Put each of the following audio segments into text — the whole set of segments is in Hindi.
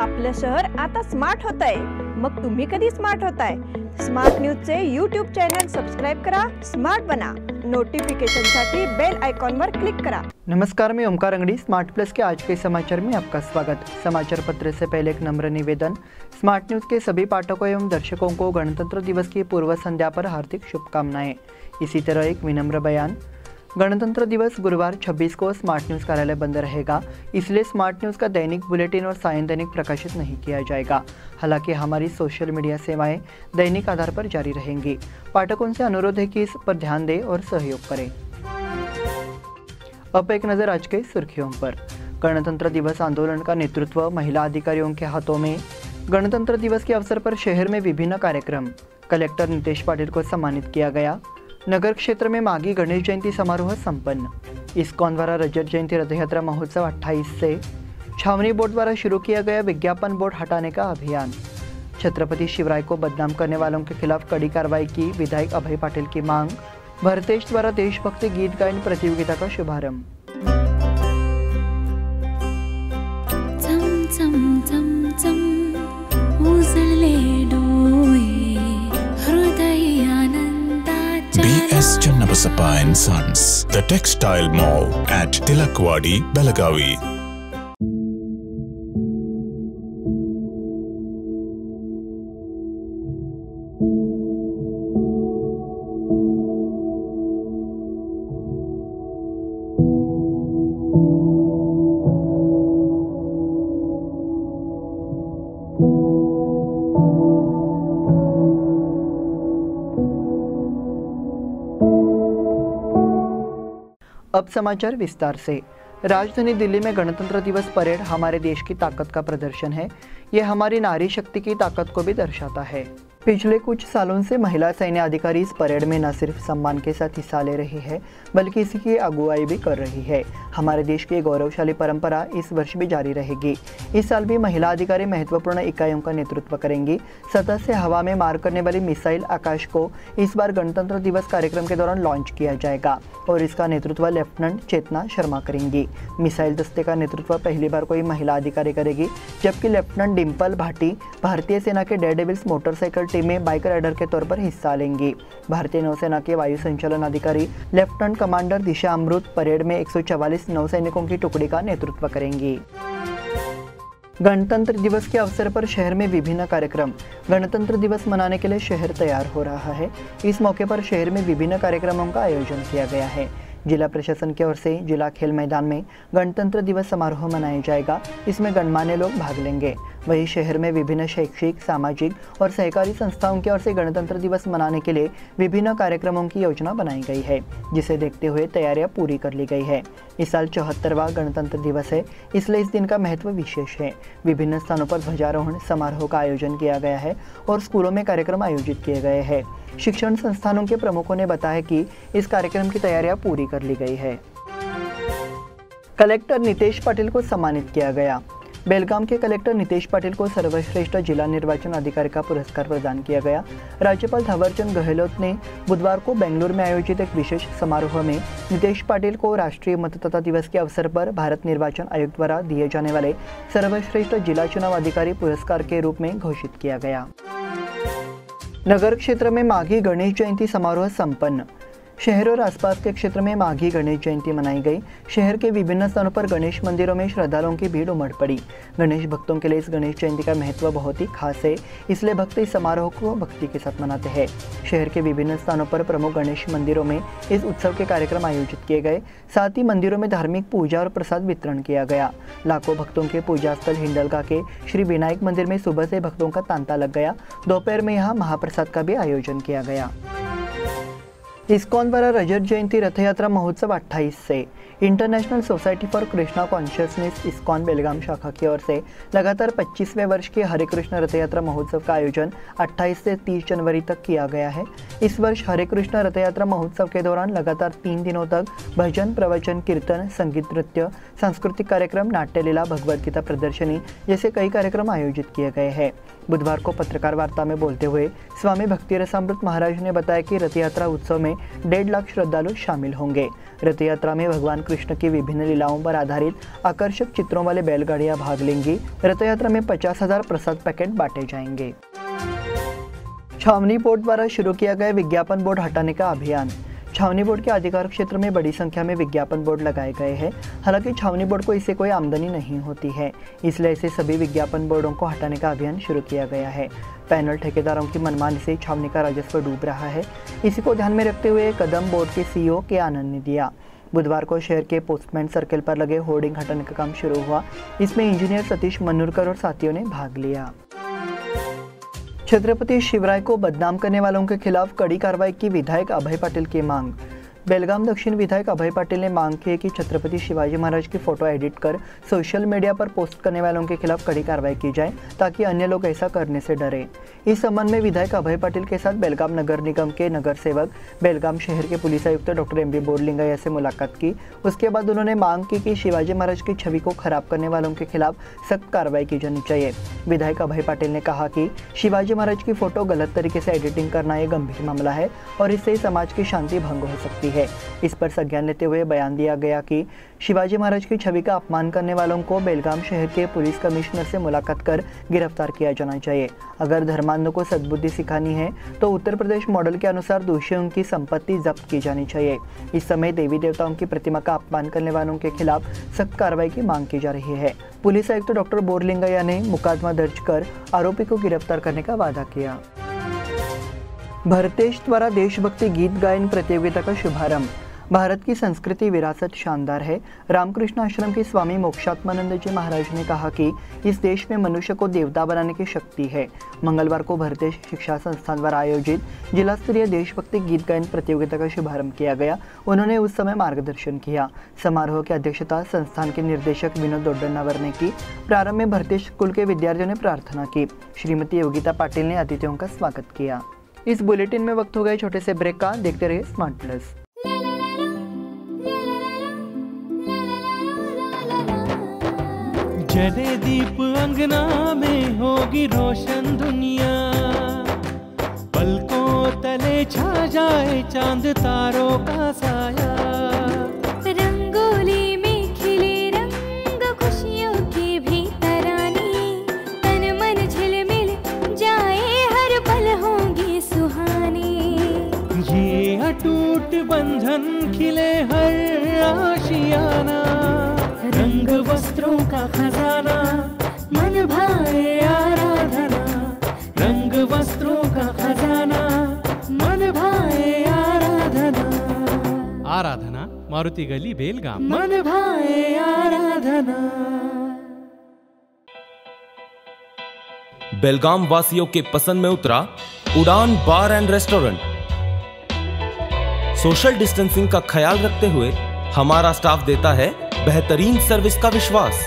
आपलं शहर आता स्मार्ट होत आहे। मग तुम्ही कधी स्मार्ट होताय? स्मार्ट न्यूजचे यूट्यूब चॅनल सबस्क्राइब करा, स्मार्ट बना। नोटिफिकेशनसाठी बेल आइकॉन पर क्लिक करा। नमस्कार, मैं ओमकार अंगड़ी। स्मार्ट प्लस के आज के समाचार में आपका स्वागत। समाचार पत्र से पहले एक नम्र निवेदन। स्मार्ट न्यूज के सभी पाठकों एवं दर्शकों को गणतंत्र दिवस की पूर्व संध्या पर हार्दिक शुभकामनाएं। इसी तरह एक विनम्र बयान। गणतंत्र दिवस गुरुवार 26 को स्मार्ट न्यूज कार्यालय बंद रहेगा, इसलिए स्मार्ट न्यूज का दैनिक बुलेटिन और सायन दैनिक प्रकाशित नहीं किया जाएगा। हालांकि हमारी सोशल मीडिया सेवाएं दैनिक आधार पर जारी रहेंगी। पाठकों से अनुरोध है कि इस पर ध्यान दें और सहयोग करें। अब एक नजर आज के सुर्खियों पर। गणतंत्र दिवस आंदोलन का नेतृत्व महिला अधिकारियों के हाथों में। गणतंत्र दिवस के अवसर पर शहर में विभिन्न कार्यक्रम। कलेक्टर नितेश पाटिल को सम्मानित किया गया। नगर क्षेत्र में माघी गणेश जयंती समारोह संपन्न। इस्कॉन द्वारा रजत जयंती रथ यात्रा महोत्सव 28 से। छावनी बोर्ड द्वारा शुरू किया गया विज्ञापन बोर्ड हटाने का अभियान। छत्रपति शिवराय को बदनाम करने वालों के खिलाफ कड़ी कार्रवाई की विधायक अभय पाटिल की मांग। भरतेश द्वारा देशभक्ति गीत गायन प्रतियोगिता का शुभारंभ। BS Channabasappa and Sons, the Textile Mall at Tilakwadi, Belagavi. अब समाचार विस्तार से। राजधानी दिल्ली में गणतंत्र दिवस परेड हमारे देश की ताकत का प्रदर्शन है। ये हमारी नारी शक्ति की ताकत को भी दर्शाता है। पिछले कुछ सालों से महिला सैन्य अधिकारी इस परेड में न सिर्फ सम्मान के साथ हिस्सा ले रही है, बल्कि इसकी अगुवाई भी कर रही है। हमारे देश की गौरवशाली परंपरा इस वर्ष भी जारी रहेगी। इस साल भी महिला अधिकारी महत्वपूर्ण इकाइयों का नेतृत्व करेंगी। सतह से हवा में मार करने वाली मिसाइल आकाश को इस बार गणतंत्र दिवस कार्यक्रम के दौरान लॉन्च किया जाएगा और इसका नेतृत्व लेफ्टिनेंट चेतना शर्मा करेंगी। मिसाइल दस्ते का नेतृत्व पहली बार कोई महिला अधिकारी करेगी, जबकि लेफ्टिनेंट डिम्पल भाटी भारतीय सेना के डेयरडेविल्स मोटरसाइकिल टीम में बाइक राइडर के तौर पर हिस्सा लेंगी। भारतीय नौसेना के वायु संचालन अधिकारी लेफ्टिनेंट कमांडर दिशा अमृत परेड में 144 नौसैनिकों की टुकड़ी का नेतृत्व करेंगी। गणतंत्र दिवस के अवसर पर शहर में विभिन्न कार्यक्रम। गणतंत्र दिवस मनाने के लिए शहर तैयार हो रहा है। इस मौके पर शहर में विभिन्न कार्यक्रमों का आयोजन किया गया है। जिला प्रशासन की ओर से जिला खेल मैदान में गणतंत्र दिवस समारोह मनाया जाएगा। इसमें गणमान्य लोग भाग लेंगे। वहीं शहर में विभिन्न शैक्षिक, सामाजिक और सहकारी संस्थाओं की ओर से गणतंत्र दिवस मनाने के लिए विभिन्न कार्यक्रमों की योजना बनाई गई है, जिसे देखते हुए तैयारियां पूरी कर ली गई है। इस साल 74वां गणतंत्र दिवस है, इसलिए इस दिन का महत्व विशेष है। विभिन्न स्थानों पर ध्वजारोहण समारोह का आयोजन किया गया है और स्कूलों में कार्यक्रम आयोजित किए गए हैं। शिक्षण संस्थानों के प्रमुखों ने बताया कि इस कार्यक्रम की तैयारियां पूरी कर ली गई है। कलेक्टर नितेश पाटिल को सम्मानित किया गया। बेलगाम के कलेक्टर नितेश पाटिल को सर्वश्रेष्ठ जिला निर्वाचन अधिकारी का पुरस्कार प्रदान किया गया। राज्यपाल थावरचंद गहलोत ने बुधवार को बेंगलुरु में आयोजित एक विशेष समारोह में नितेश पाटिल को राष्ट्रीय मतदाता दिवस के अवसर पर भारत निर्वाचन आयोग द्वारा दिए जाने वाले सर्वश्रेष्ठ जिला चुनाव अधिकारी पुरस्कार के रूप में घोषित किया गया। नगर क्षेत्र में माघी गणेश जयंती समारोह संपन्न। शहर और आसपास के क्षेत्र में माघी गणेश जयंती मनाई गई। शहर के विभिन्न स्थानों पर गणेश मंदिरों में श्रद्धालुओं की भीड़ उमड़ पड़ी। गणेश भक्तों के लिए इस गणेश जयंती का महत्व बहुत ही खास है, इसलिए भक्त इस समारोह को भक्ति के साथ मनाते हैं। शहर के विभिन्न स्थानों पर प्रमुख गणेश मंदिरों में इस उत्सव के कार्यक्रम आयोजित किए गए। साथ ही मंदिरों में धार्मिक पूजा और प्रसाद वितरण किया गया। लाखों भक्तों के पूजा स्थल हिंडलगा के श्री विनायक मंदिर में सुबह से भक्तों का तांता लग गया। दोपहर में यहाँ महाप्रसाद का भी आयोजन किया गया। इस्कॉन द्वारा रजत जयंती रथ यात्रा महोत्सव 28 से। International society for Krishna consciousness ISKCON Belgaum शाखा की ओर से लगातार 25वें वर्ष के हरे कृष्ण रथ यात्रा महोत्सव का आयोजन 28 से 30 जनवरी तक किया गया है। इस वर्ष हरे कृष्ण रथ यात्रा महोत्सव के दौरान लगातार 3 दिनों तक भजन, प्रवचन, कीर्तन, संगीत, नृत्य, सांस्कृतिक कार्यक्रम, नाट्य लीला, भगवद गीता प्रदर्शनी जैसे कई कार्यक्रम आयोजित किए गए हैं। बुधवार को पत्रकार वार्ता में बोलते हुए स्वामी भक्ति रसामृत महाराज ने बताया कि रथ यात्रा उत्सव में 1.5 लाख श्रद्धालु शामिल होंगे। रथ यात्रा में भगवान कृष्ण की विभिन्न लीलाओं पर आधारित आकर्षक चित्रों वाले बैलगाड़ियां भाग लेंगी। रथ यात्रा में 50,000 प्रसाद पैकेट बांटे जाएंगे। छावनी बोर्ड द्वारा शुरू किया गया विज्ञापन बोर्ड हटाने का अभियान। छावनी बोर्ड के अधिकार क्षेत्र में बड़ी संख्या में विज्ञापन बोर्ड लगाए गए हैं। हालांकि छावनी बोर्ड को इससे कोई आमदनी नहीं होती है, इसलिए ऐसे सभी विज्ञापन बोर्डों को हटाने का अभियान शुरू किया गया है। पैनल ठेकेदारों की मनमानी से छावनी का राजस्व डूब रहा है। इसी को ध्यान में रखते हुए कदम बोर्ड के सीईओ के आनंद ने दिया। बुधवार को शहर के पोस्टमैन सर्कल पर लगे होर्डिंग हटाने का काम शुरू हुआ। इसमें इंजीनियर सतीश मनुरकर और साथियों ने भाग लिया। छत्रपति शिवराय को बदनाम करने वालों के खिलाफ कड़ी कार्रवाई की विधायक अभय पाटिल की मांग। बेलगाम दक्षिण विधायक अभय पाटिल ने मांग की है कि छत्रपति शिवाजी महाराज की फोटो एडिट कर सोशल मीडिया पर पोस्ट करने वालों के खिलाफ कड़ी कार्रवाई की जाए, ताकि अन्य लोग ऐसा करने से डरे। इस संबंध में विधायक अभय पाटिल के साथ बेलगाम नगर निगम के नगर सेवक, बेलगाम शहर के पुलिस आयुक्त डॉक्टर एम बी बोरलिंगैया से मुलाकात की। उसके बाद उन्होंने मांग की कि शिवाजी महाराज की छवि को खराब करने वालों के खिलाफ सख्त कार्रवाई की जानी चाहिए। विधायक अभय पाटिल ने कहा कि शिवाजी महाराज की फोटो गलत तरीके से एडिटिंग करना एक गंभीर मामला है और इससे समाज की शांति भंग हो सकती है। इस पर संज्ञान लेते हुए बयान दिया गया कि शिवाजी महाराज की छवि का अपमान करने वालों को बेलगाम शहर के पुलिस कमिश्नर से मुलाकात कर गिरफ्तार किया जाना चाहिए। अगर धर्मांधों को सद्बुद्धि सिखानी है तो उत्तर प्रदेश मॉडल के अनुसार दोषियों की संपत्ति जब्त की जानी चाहिए। इस समय देवी देवताओं की प्रतिमा का अपमान करने वालों के खिलाफ सख्त कार्रवाई की मांग की जा रही है। पुलिस आयुक्त डॉक्टर बोरलिंगैया ने मुकदमा दर्ज कर आरोपी को गिरफ्तार करने का वादा किया। भरतेश द्वारा देशभक्ति गीत गायन प्रतियोगिता का शुभारंभ। भारत की संस्कृति विरासत शानदार है। रामकृष्ण आश्रम के स्वामी मोक्षात्मानंद जी महाराज ने कहा कि इस देश में मनुष्य को देवता बनाने की शक्ति है। मंगलवार को भरतेश शिक्षा संस्थान द्वारा आयोजित जिला स्तरीय देशभक्ति गीत गायन प्रतियोगिता का शुभारंभ किया गया। उन्होंने उस समय मार्गदर्शन किया। समारोह की अध्यक्षता संस्थान के निर्देशक विनोद दोड्डनावर ने की। प्रारंभ में भरतेश स्कूल के विद्यार्थियों ने प्रार्थना की। श्रीमती योगिता पाटिल ने अतिथियों का स्वागत किया। इस बुलेटिन में वक्त हो गए छोटे से ब्रेक का। देखते रहिए स्मार्ट प्लस। जले दीप अंगना में होगी रोशन दुनिया, पलकों तले छा जाए चांद तारों का साया। रंगोली में खिले रंग खुशियों के भी तराने, तन मन झिलमिल जाए हर पल होंगे सुहाने। ये अटूट बंधन खिले हर आशियाना, रंग वस्त्रों का खजाना मन भाए आराधना। रंग वस्त्रों का खजाना मन भाए आराधना। आराधना मारुति गली बेलगाम। मन भाए आराधना। बेलगाम वासियों के पसंद में उतरा उड़ान बार एंड रेस्टोरेंट। सोशल डिस्टेंसिंग का ख्याल रखते हुए हमारा स्टाफ देता है बेहतरीन सर्विस का विश्वास।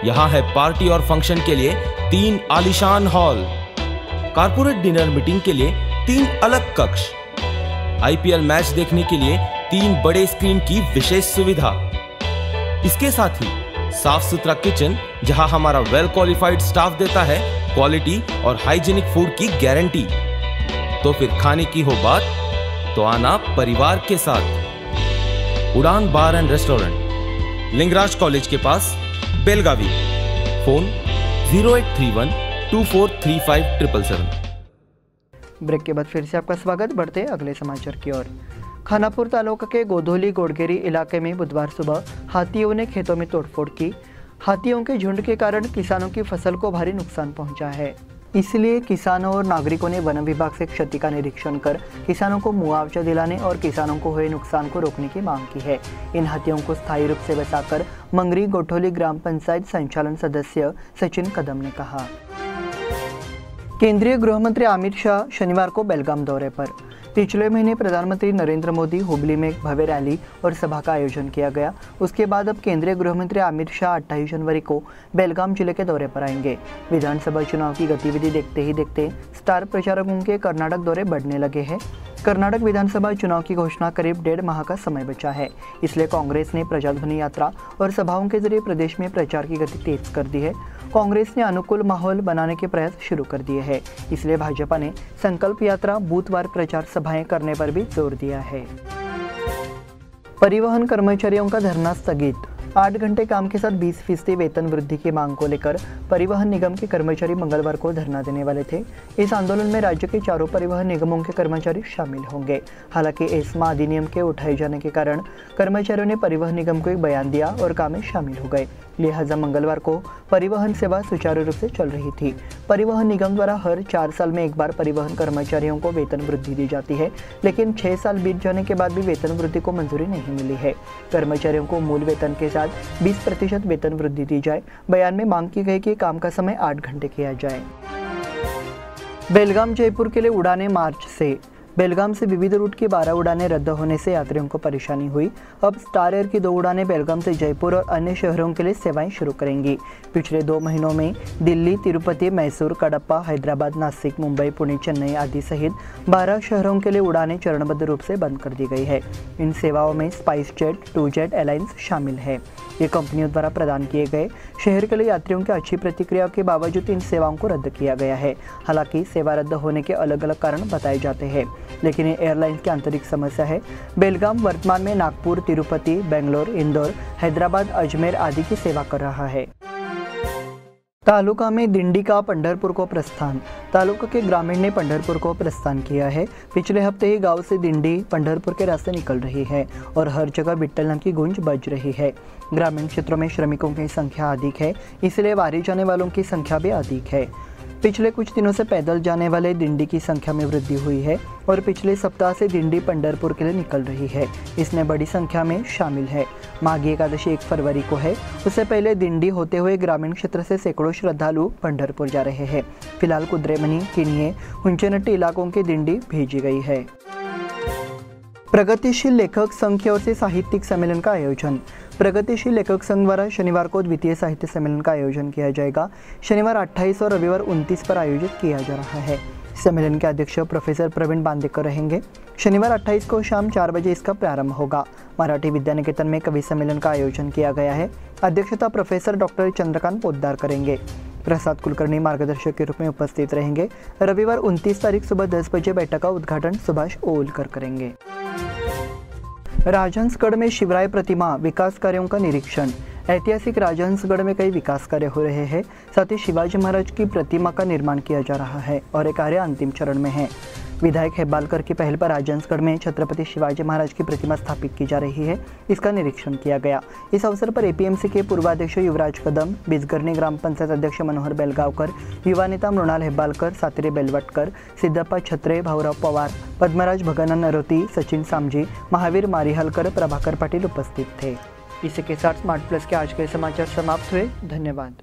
यहां है पार्टी और फंक्शन के लिए 3 आलीशान हॉल, कारपोरेट डिनर मीटिंग के लिए 3 अलग कक्ष, आईपीएल मैच देखने के लिए 3 बड़े स्क्रीन की विशेष सुविधा। इसके साथ ही साफ सुथरा किचन, जहां हमारा वेल क्वालिफाइड स्टाफ देता है क्वालिटी और हाइजीनिक फूड की गारंटी। तो फिर खाने की हो बात तो आना परिवार के साथ। उड़ान बार एंड रेस्टोरेंट, लिंगराज कॉलेज के पास, बेलगावी। फोन 0831 2435 ब्रेक के बाद फिर से आपका स्वागत। बढ़ते अगले समाचार की ओर। खानापुर तालुका के गोधोली गोडगेरी इलाके में बुधवार सुबह हाथियों ने खेतों में तोड़फोड़ की। हाथियों के झुंड के कारण किसानों की फसल को भारी नुकसान पहुंचा है। इसलिए किसानों और नागरिकों ने वन विभाग से क्षति का निरीक्षण कर किसानों को मुआवजा दिलाने और किसानों को हुए नुकसान को रोकने की मांग की है। इन हाथियों को स्थायी रूप से बचाकर मंगरी गोठोली ग्राम पंचायत संचालन सदस्य सचिन कदम ने कहा। केंद्रीय गृह मंत्री अमित शाह शनिवार को बेलगाम दौरे पर। पिछले महीने प्रधानमंत्री नरेंद्र मोदी हुबली में एक भव्य रैली और सभा का आयोजन किया गया। उसके बाद अब केंद्रीय गृह मंत्री अमित शाह 28 जनवरी को बेलगाम जिले के दौरे पर आएंगे। विधानसभा चुनाव की गतिविधि देखते ही देखते स्टार प्रचारकों के कर्नाटक दौरे बढ़ने लगे हैं। कर्नाटक विधानसभा चुनाव की घोषणा करीब 1.5 माह का समय बचा है। इसलिए कांग्रेस ने प्रजाध्वनि यात्रा और सभाओं के जरिए प्रदेश में प्रचार की गति तेज कर दी है। कांग्रेस ने अनुकूल माहौल बनाने के प्रयास शुरू कर दिए हैं। इसलिए भाजपा ने संकल्प यात्रा, बूथवार प्रचार सभाएं करने पर भी जोर दिया है। परिवहन कर्मचारियों का धरना स्थगित। 8 घंटे काम के साथ 20% वेतन वृद्धि की मांग को लेकर परिवहन निगम के कर्मचारी मंगलवार को धरना देने वाले थे। इस आंदोलन में राज्य के चारों परिवहन निगमों के कर्मचारी शामिल होंगे। हालांकि एस्मा अधिनियम के उठाए जाने के कारण कर्मचारियों ने परिवहन निगम को एक बयान दिया और काम में शामिल हो गए। लिहाजा मंगलवार को परिवहन सेवा सुचारू रूप से चल रही थी। परिवहन निगम द्वारा हर 4 साल में एक बार परिवहन कर्मचारियों को वेतन वृद्धि दी जाती है, लेकिन 6 साल बीत जाने के बाद भी वेतन वृद्धि को मंजूरी नहीं मिली है। कर्मचारियों को मूल वेतन के साथ 20% वेतन वृद्धि दी जाए। बयान में मांग की गई कि काम का समय 8 घंटे किया जाए। बेलगाम जयपुर के लिए उड़ानें मार्च से। बेलगाम से विविध रूट की 12 उड़ानें रद्द होने से यात्रियों को परेशानी हुई। अब स्टार एयर की 2 उड़ानें बेलगाम से जयपुर और अन्य शहरों के लिए सेवाएं शुरू करेंगी। पिछले 2 महीनों में दिल्ली, तिरुपति, मैसूर, कडप्पा, हैदराबाद, नासिक, मुंबई, पुणे, चेन्नई आदि सहित 12 शहरों के लिए उड़ानें चरणबद्ध रूप से बंद कर दी गई है। इन सेवाओं में स्पाइस जेट, 2 जेट एयरलाइंस शामिल है। ये कंपनियों द्वारा प्रदान किए गए शहर के लिए यात्रियों की अच्छी प्रतिक्रिया के बावजूद इन सेवाओं को रद्द किया गया है। हालांकि सेवा रद्द होने के अलग अलग कारण बताए जाते हैं, लेकिन ये एयरलाइंस की आंतरिक समस्या है। बेलगाम वर्तमान में नागपुर, तिरुपति, बेंगलोर, इंदौर, हैदराबाद, अजमेर आदि की सेवा कर रहा है। तालुका में दिंडी का पंढरपुर को प्रस्थान। तालुका के ग्रामीण ने पंढरपुर को प्रस्थान किया है। पिछले हफ्ते ही गांव से दिंडी पंढरपुर के रास्ते निकल रही है और हर जगह बिट्टल नाम की गूंज बज रही है। ग्रामीण क्षेत्रों में श्रमिकों की संख्या अधिक है, इसलिए वारी जाने वालों की संख्या भी अधिक है। पिछले कुछ दिनों से पैदल जाने वाले दिंडी की संख्या में वृद्धि हुई है और पिछले सप्ताह से दिंडी पंढरपुर के लिए निकल रही है। इसमें बड़ी संख्या में शामिल है। माघी एकादशी 1 फरवरी को है। उससे पहले दिंडी होते हुए ग्रामीण क्षेत्र से सैकड़ों श्रद्धालु पंढरपुर जा रहे हैं। फिलहाल कुद्रेमनी, किन्हीं, हुंचेनट्टी इलाकों की दिंडी भेजी गई है। प्रगतिशील लेखक संघ की ओर से साहित्यिक सम्मेलन का आयोजन। प्रगतिशील लेखक संघ द्वारा शनिवार को द्वितीय साहित्य सम्मेलन का आयोजन किया जाएगा। शनिवार 28 और रविवार 29 पर आयोजित किया जा रहा है। सम्मेलन के अध्यक्ष प्रोफेसर प्रवीण बांदेकर रहेंगे। शनिवार 28 को शाम 4 बजे इसका प्रारंभ होगा। मराठी विद्या निकेतन में कवि सम्मेलन का आयोजन किया गया है। अध्यक्षता प्रोफेसर डॉक्टर चंद्रकांत पोद्दार करेंगे। प्रसाद कुलकर्णी मार्गदर्शक के रूप में उपस्थित रहेंगे। रविवार 29 तारीख सुबह 10 बजे बैठक का उद्घाटन सुभाष ओलकर करेंगे। राजहंसगढ़ में शिवराय प्रतिमा विकास कार्यों का निरीक्षण। ऐतिहासिक राजहंसगढ़ में कई विकास कार्य हो रहे हैं। साथ ही शिवाजी महाराज की प्रतिमा का निर्माण किया जा रहा है और ये कार्य अंतिम चरण में है। विधायक हेब्बालकर की पहल पर राजहंसगढ़ में छत्रपति शिवाजी महाराज की प्रतिमा स्थापित की जा रही है। इसका निरीक्षण किया गया। इस अवसर पर एपीएमसी के पूर्वाध्यक्ष युवराज कदम, बिजगर्णी ग्राम पंचायत अध्यक्ष मनोहर बेलगावकर, युवा नेता मृणाल हेब्बालकर, सातिरे बेलवटकर, सिद्धप्पा छत्रे, भाऊराव पवार, पद्मराज भगना नरोती, सचिन सामजी, महावीर मारिहलकर, प्रभाकर पाटिल उपस्थित थे। इसी के साथ स्मार्ट प्लस के आज के समाचार समाप्त हुए। धन्यवाद।